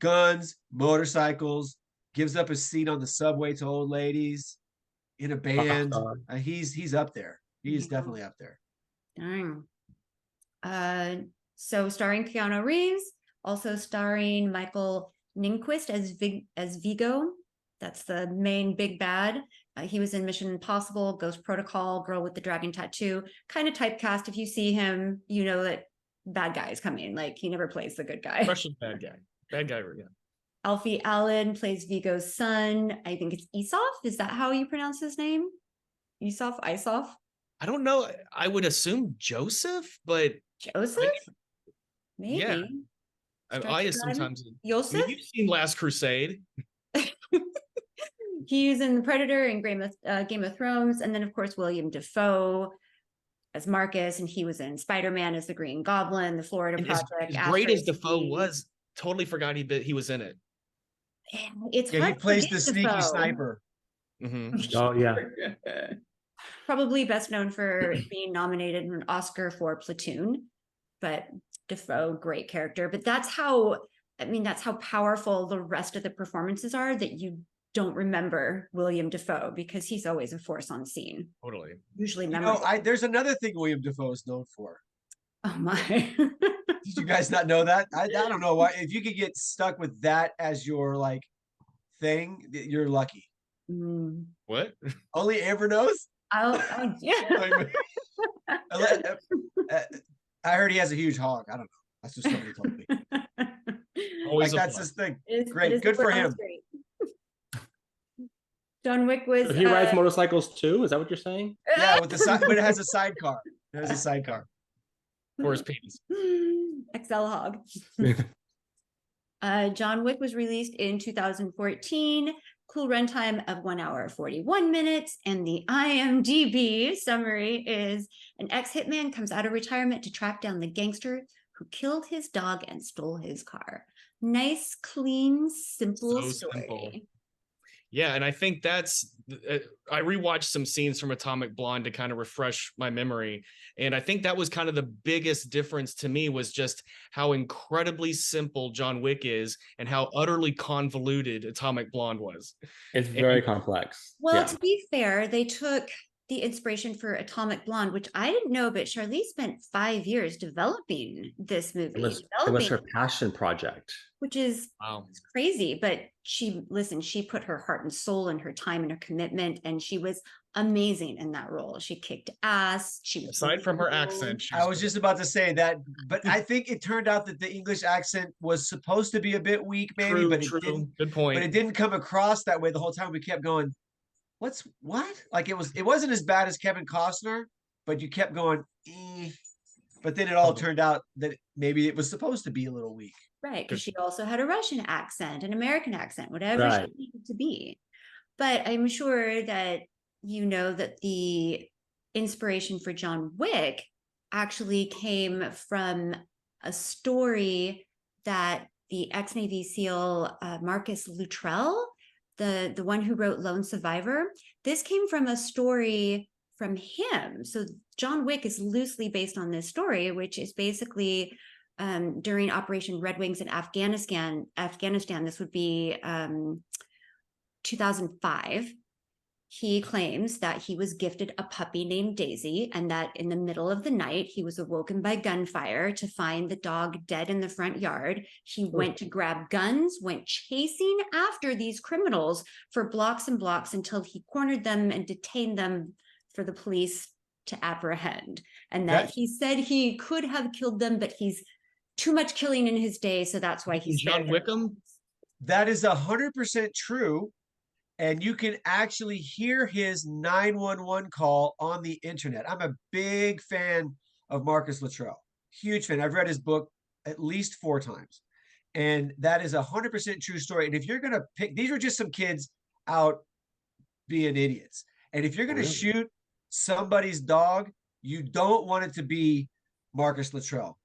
guns, motorcycles, gives up his seat on the subway to old ladies in a Rock band. star. He's up there. He's Yeah. definitely up there. Dang. So starring Keanu Reeves, also starring Michael Nyqvist as Vigo. That's the main big bad. He was in Mission Impossible, Ghost Protocol, Girl with the Dragon Tattoo. Kind of typecast. If you see him, you know that bad guy is coming. Like, he never plays the good guy. Russian bad guy. Bad guy again. Alfie Allen plays Vigo's son. I think it's Isov. Is that how you pronounce his name? Isov? I don't know. I would assume Joseph, but Joseph? Maybe. yeah. I sometimes. Joseph? I mean, you've seen Last Crusade. He's in The Predator and Game of Thrones, and then of course William Dafoe as Marcus, and he was in Spider-Man as the Green Goblin, The Florida And Project. as great as Dafoe was, totally forgot he was in it. It's Yeah, hard he plays to the forget sneaky Dafoe. sniper. Oh yeah. Probably best known for being nominated for an Oscar for Platoon, but Dafoe, great character. But that's how powerful the rest of the performances are, that you don't remember William Dafoe, because he's always a force on scene. Totally. Usually You memorable. know, there's another thing William Dafoe is known for. Oh my. Did you guys not know that? I don't know why. If you could get stuck with that as your like thing, you're lucky. What? Only Amber knows. Yeah. I heard he has a huge hog. I don't know. That's just somebody told me. Always Like, that's his thing. It is Great. Good for him. great. John Wick was. So he rides motorcycles too? Is that what you're saying? Yeah, with the side, but it has a sidecar. It has a sidecar. For his penis. XL hog. John Wick was released in 2014. Cool runtime of 1 hour 41 minutes. And the IMDb summary is: an ex-hitman comes out of retirement to track down the gangster who killed his dog and stole his car. Nice, clean, simple story. Simple. Yeah, and I think that's, I rewatched some scenes from Atomic Blonde to kind of refresh my memory. And I think that was kind of the biggest difference to me, was just how incredibly simple John Wick is and how utterly convoluted Atomic Blonde was. It's very complex. Well, Yeah. to be fair, they took the inspiration for Atomic Blonde, which I didn't know, but Charlize spent 5 years developing this movie. It was her passion project. Which is Wow. it's crazy, but she put her heart and soul and her time and her commitment, and she was amazing in that role. She kicked ass. She was Aside from her accent. I was just about to say that, but I think it turned out that the English accent was supposed to be a bit weak, maybe, but it didn't. Good point. But it didn't come across that way the whole time. We kept going, what? Like it wasn't as bad as Kevin Costner, but you kept going, eh. But then it all turned out that maybe it was supposed to be a little weak. right, because she also had a Russian accent, an American accent, whatever she needed to be. But I'm sure that you know that the inspiration for John Wick actually came from a story that the ex-Navy SEAL Marcus Luttrell, the one who wrote Lone Survivor, this came from a story from him. So John Wick is loosely based on this story, which is basically during Operation Red Wings in Afghanistan, this would be 2005. He claims that he was gifted a puppy named Daisy, and that in the middle of the night, he was awoken by gunfire to find the dog dead in the front yard. He went to grab guns, went chasing after these criminals for blocks and blocks until he cornered them and detained them for the police to apprehend. And that he said he could have killed them, but he's too much killing in his day, so that's why he's John Wickham. That is 100% true. And you can actually hear his 911 call on the internet. I'm a big fan of Marcus Luttrell. Huge fan. I've read his book at least 4 times. And that is 100% true story. And if you're going to pick, these were just some kids out being idiots. And if you're going to shoot somebody's dog, you don't want it to be Marcus Luttrell.